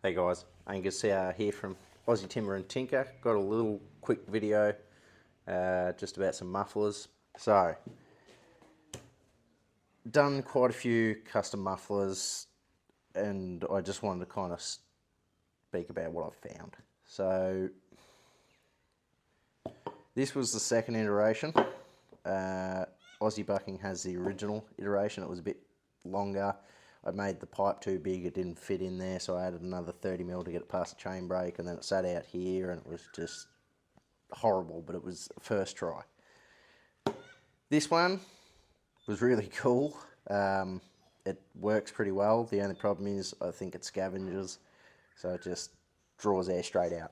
Hey guys, Angus here from Aussie Timber and Tinker. Got a little quick video just about some mufflers. So, done quite a few custom mufflers and I just wanted to kind of speak about what I've found. So, this was the second iteration. Aussie Bucking has the original iteration. It was a bit longer. I made the pipe too big, it didn't fit in there, so I added another 30mm to get it past the chain brake, and then it sat out here and it was just horrible, but it was first try. This one was really cool. It works pretty well. The only problem is I think it scavenges, so it just draws air straight out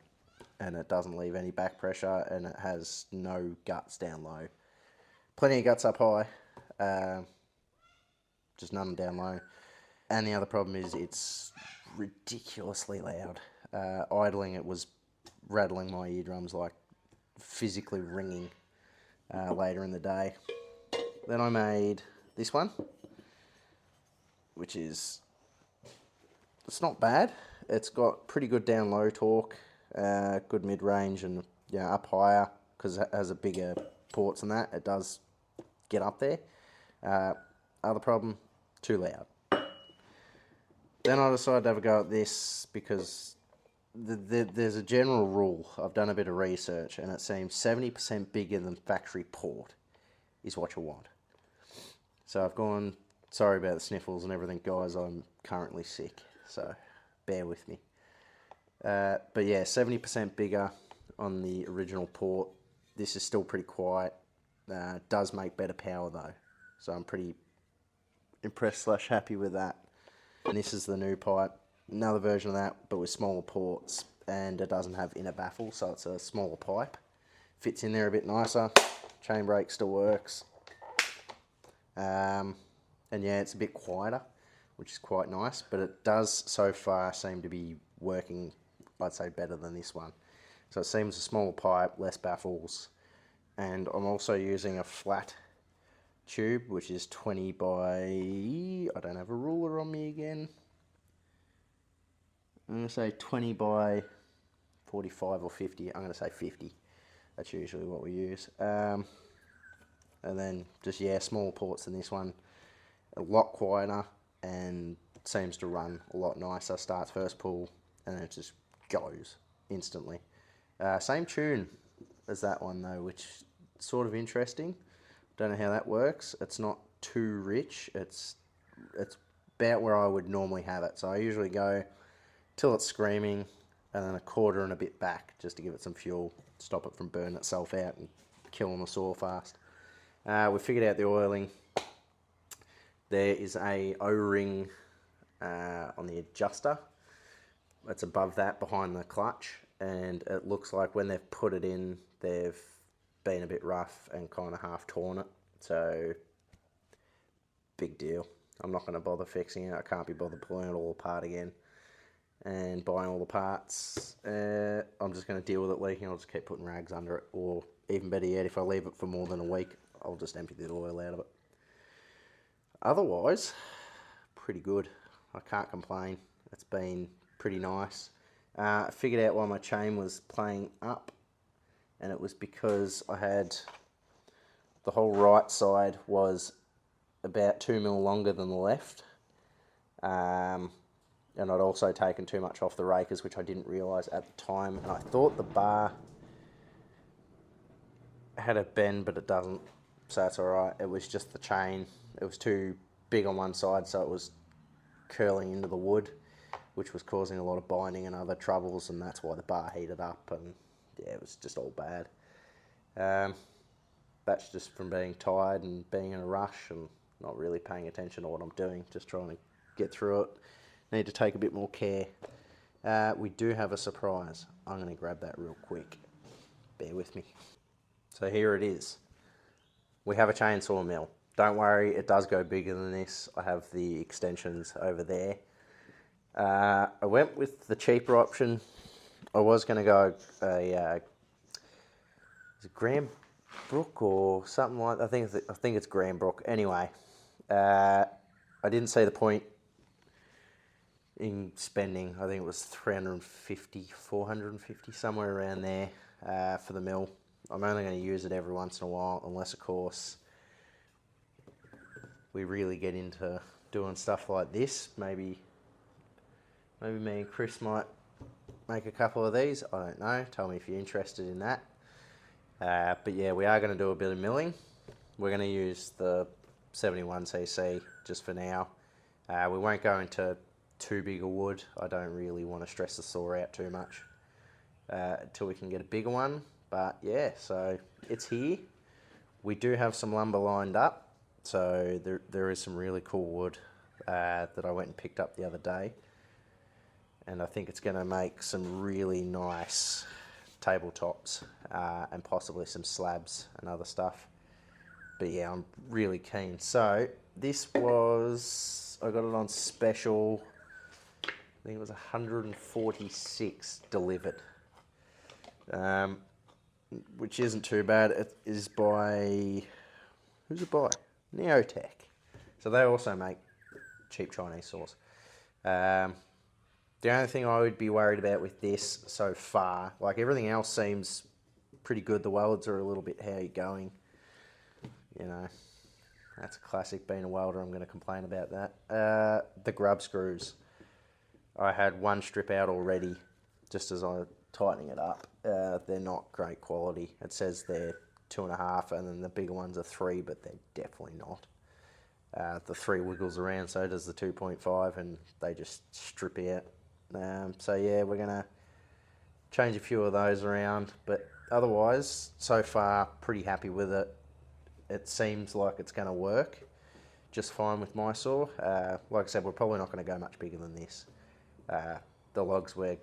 and it doesn't leave any back pressure, and it has no guts down low. Plenty of guts up high, just none down low. And the other problem is it's ridiculously loud. Idling it was rattling my eardrums, like physically ringing later in the day. Then I made this one, which is, it's not bad. It's got pretty good down low torque, good mid range, and up higher because it has a bigger ports than that. It does get up there. Other problem, too loud. Then I decided to have a go at this because there's a general rule. I've done a bit of research and it seems 70% bigger than factory port is what you want. So I've gone, sorry about the sniffles and everything guys, I'm currently sick, so bear with me. But yeah, 70% bigger on the original port. This is still pretty quiet. Does make better power though, so I'm pretty impressed / happy with that. And this is the new pipe, another version of that, but with smaller ports, and it doesn't have inner baffle, so it's a smaller pipe. Fits in there a bit nicer, chain brake still works. And yeah, it's a bit quieter, which is quite nice, but it does so far seem to be working, I'd say, better than this one. So it seems a smaller pipe, less baffles, and I'm also using a flat tube, which is 20 by, I don't have a ruler on me again, I'm going to say 20 by 45 or 50, I'm going to say 50, that's usually what we use. And then just, yeah, smaller ports than this one, a lot quieter, and seems to run a lot nicer. Starts first pull, and then it just goes instantly. Same tune as that one though, which is sort of interesting. Don't know how that works. It's not too rich. It's about where I would normally have it. So I usually go till it's screaming, and then a quarter and a bit back, just to give it some fuel, stop it from burning itself out and killing the saw fast. We figured out the oiling. There is a O-ring on the adjuster. It's above that, behind the clutch, and it looks like when they've put it in, they've been a bit rough and kind of half torn it, so big deal. I'm not going to bother fixing it. I can't be bothered pulling it all apart again and buying all the parts. I'm just going to deal with it leaking. I'll just keep putting rags under it, or even better yet, if I leave it for more than a week, I'll just empty the oil out of it. Otherwise, pretty good. I can't complain. It's been pretty nice. I figured out why my chain was playing up, and it was because I had the whole right side was about 2mm longer than the left, and I'd also taken too much off the rakers, which I didn't realise at the time, and I thought the bar had a bend, but it doesn't, so that's alright. It was just the chain. It was too big on one side, so it was curling into the wood, which was causing a lot of binding and other troubles, and that's why the bar heated up, and yeah, it was just all bad. That's just from being tired and being in a rush and not really paying attention to what I'm doing, just trying to get through it. Need to take a bit more care. We do have a surprise. I'm going to grab that real quick. Bear with me. So here it is. We have a chainsaw mill. Don't worry, it does go bigger than this. I have the extensions over there. I went with the cheaper option. I was going to go a Graham Brook or something like that. I think it's Graham Brook. Anyway, I didn't see the point in spending. I think it was 350, 450, somewhere around there for the mill. I'm only going to use it every once in a while, unless of course we really get into doing stuff like this. Maybe me and Chris might make a couple of these. I don't know. Tell me if you're interested in that. But yeah, we are going to do a bit of milling. We're going to use the 71cc just for now. We won't go into too big a wood. I don't really want to stress the saw out too much until we can get a bigger one. But yeah, so it's here. We do have some lumber lined up. So there is some really cool wood that I went and picked up the other day. And I think it's going to make some really nice tabletops and possibly some slabs and other stuff. But yeah, I'm really keen. So this was, I got it on special, I think it was 146 delivered, which isn't too bad. It is by, who's it by? Neotech. So they also make cheap Chinese saws. The only thing I would be worried about with this so far, like everything else seems pretty good. The welds are a little bit, how you going? You know, that's a classic. Being a welder, I'm going to complain about that. The grub screws. I had one strip out already, just as I was tightening it up. They're not great quality. It says they're 2.5, and then the bigger ones are 3, but they're definitely not. The 3 wiggles around, so does the 2.5, and they just strip out. So yeah, we're going to change a few of those around, but otherwise, so far, pretty happy with it. It seems like it's going to work just fine with my saw. Like I said, we're probably not going to go much bigger than this. The logs we're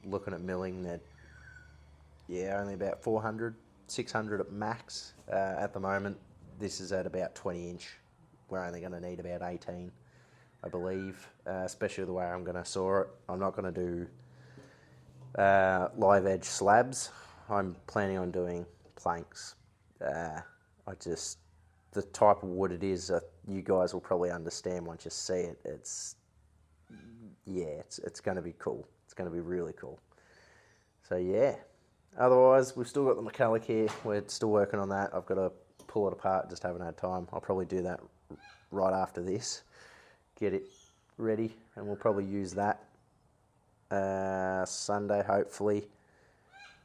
looking at milling, they're only about 400, 600 at max. At the moment, this is at about 20 inch. We're only going to need about 18. I believe, especially the way I'm going to saw it. I'm not going to do live edge slabs. I'm planning on doing planks. The type of wood it is, you guys will probably understand once you see it. It's going to be cool. It's going to be really cool. So yeah. Otherwise, we've still got the metallic here. We're still working on that. I've got to pull it apart, just haven't had time. I'll probably do that right after this. Get it ready, and we'll probably use that Sunday, hopefully,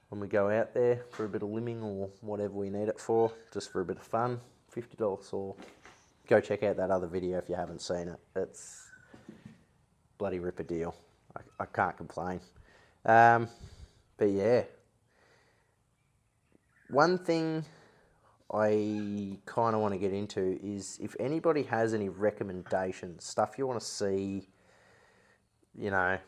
when we go out there for a bit of limbing or whatever we need it for, just for a bit of fun. $50 saw. Go check out that other video if you haven't seen it. It's bloody ripper deal. I can't complain. But yeah, one thing I kind of want to get into is if anybody has any recommendations, stuff you want to see, you know,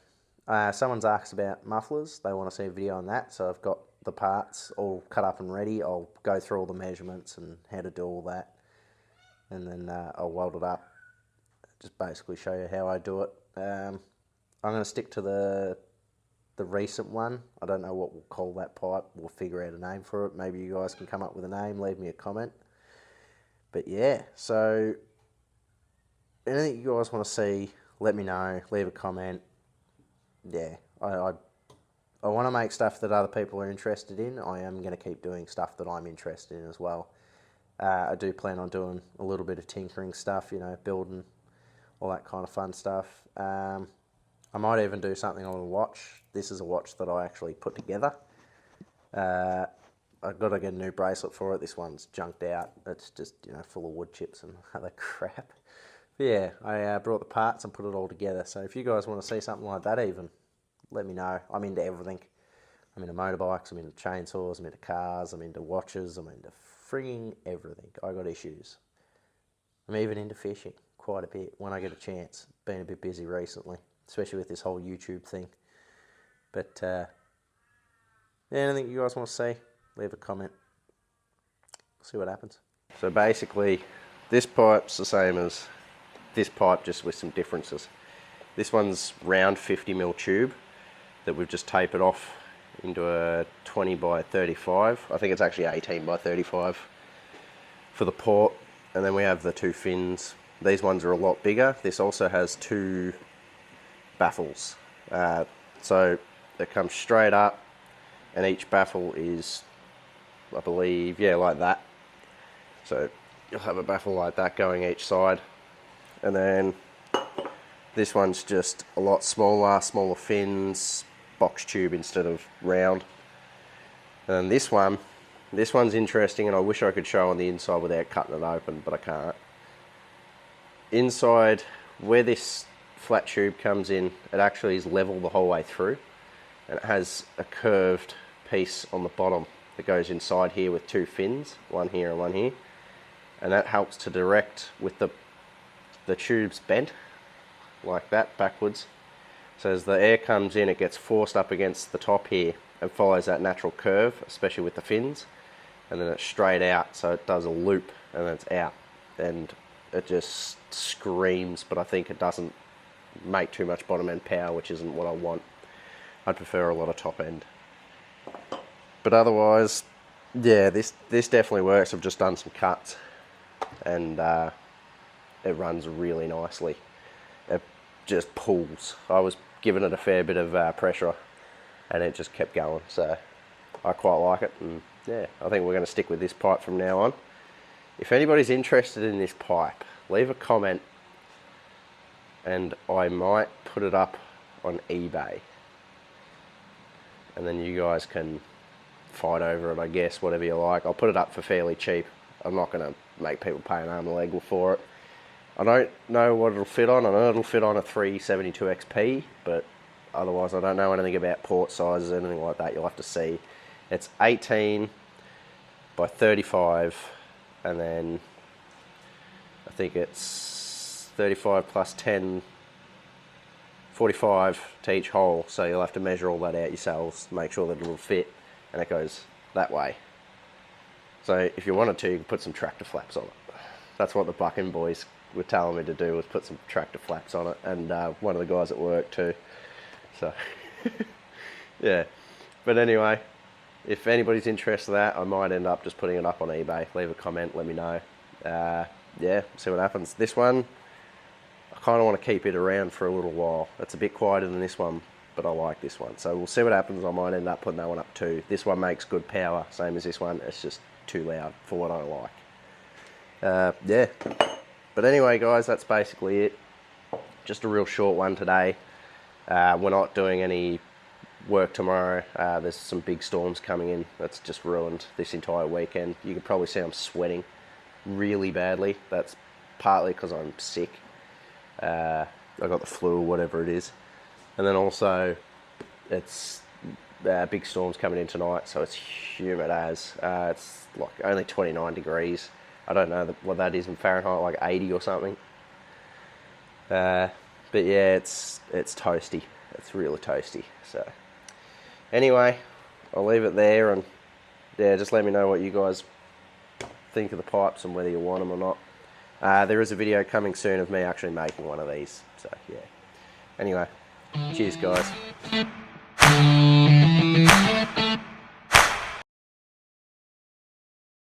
someone's asked about mufflers. They want to see a video on that. So I've got the parts all cut up and ready. I'll go through all the measurements and how to do all that. And then I'll weld it up. Just basically show you how I do it. I'm going to stick to the recent one. I don't know what we'll call that pipe. We'll figure out a name for it. Maybe you guys can come up with a name, leave me a comment. But yeah, so anything you guys want to see, let me know, leave a comment. Yeah, I want to make stuff that other people are interested in. I am going to keep doing stuff that I'm interested in as well. I do plan on doing a little bit of tinkering stuff, you know, building, all that kind of fun stuff. I might even do something on a watch. This is a watch that I actually put together. I've got to get a new bracelet for it. This one's junked out. It's just, you know, full of wood chips and other crap. But yeah, I brought the parts and put it all together. So if you guys want to see something like that even, let me know. I'm into everything. I'm into motorbikes, I'm into chainsaws, I'm into cars, I'm into watches, I'm into frigging everything. I got issues. I'm even into fishing quite a bit when I get a chance. Been a bit busy recently, especially with this whole YouTube thing. But anything you guys want to see, leave a comment. See what happens. So basically, this pipe's the same as this pipe, just with some differences. This one's round 50mm tube that we've just tapered off into a 20 by 35. I think it's actually 18 by 35 for the port. And then we have the two fins. These ones are a lot bigger. This also has two baffles. So it comes straight up, and each baffle is, I believe, yeah, like that. So you'll have a baffle like that going each side, and then this one's just a lot smaller fins, box tube instead of round. And this one's interesting, and I wish I could show on the inside without cutting it open, but I can't. Inside, where this flat tube comes in, it actually is level the whole way through, and it has a curved piece on the bottom that goes inside here with two fins, one here and one here, and that helps to direct with the tubes bent like that backwards. So as the air comes in, it gets forced up against the top here and follows that natural curve, especially with the fins, and then it's straight out, so it does a loop and then it's out, and it just screams, but I think it doesn't make too much bottom end power, which isn't what I want. I'd prefer a lot of top end. But otherwise, yeah, this definitely works. I've just done some cuts, and it runs really nicely. It just pulls. I was giving it a fair bit of pressure, and it just kept going. So I quite like it, and yeah, I think we're going to stick with this pipe from now on. If anybody's interested in this pipe, leave a comment, and I might put it up on eBay, and then you guys can fight over it, I guess, whatever you like. I'll put it up for fairly cheap. I'm not going to make people pay an arm and a leg for it. I don't know what it'll fit on. I know it'll fit on a 372 XP, but otherwise I don't know anything about port sizes, anything like that. You'll have to see. It's 18 by 35, and then I think it's 35 plus 10, 45 to each hole, so you'll have to measure all that out yourselves, make sure that it'll fit, and it goes that way. So if you wanted to, you could put some tractor flaps on it. That's what the Bucking boys were telling me to do, was put some tractor flaps on it, and one of the guys at work too. So yeah, but anyway, if anybody's interested in that, I might end up just putting it up on eBay. Leave a comment, let me know. Yeah, see what happens. This one, I kind of want to keep it around for a little while. It's a bit quieter than this one, but I like this one. So we'll see what happens. I might end up putting that one up too. This one makes good power, same as this one. It's just too loud for what I like. Yeah, but anyway guys, that's basically it. Just a real short one today. We're not doing any work tomorrow. There's some big storms coming in. That's just ruined this entire weekend. You can probably see I'm sweating really badly. That's partly because I'm sick. I got the flu or whatever it is, and then also it's big storms coming in tonight, so it's humid as it's like only 29 degrees. I don't know what that is in Fahrenheit, like 80 or something. But yeah, it's toasty. It's really toasty. So anyway, I'll leave it there, and yeah, just let me know what you guys think of the pipes and whether you want them or not. There is a video coming soon of me actually making one of these. So yeah. Anyway, cheers guys.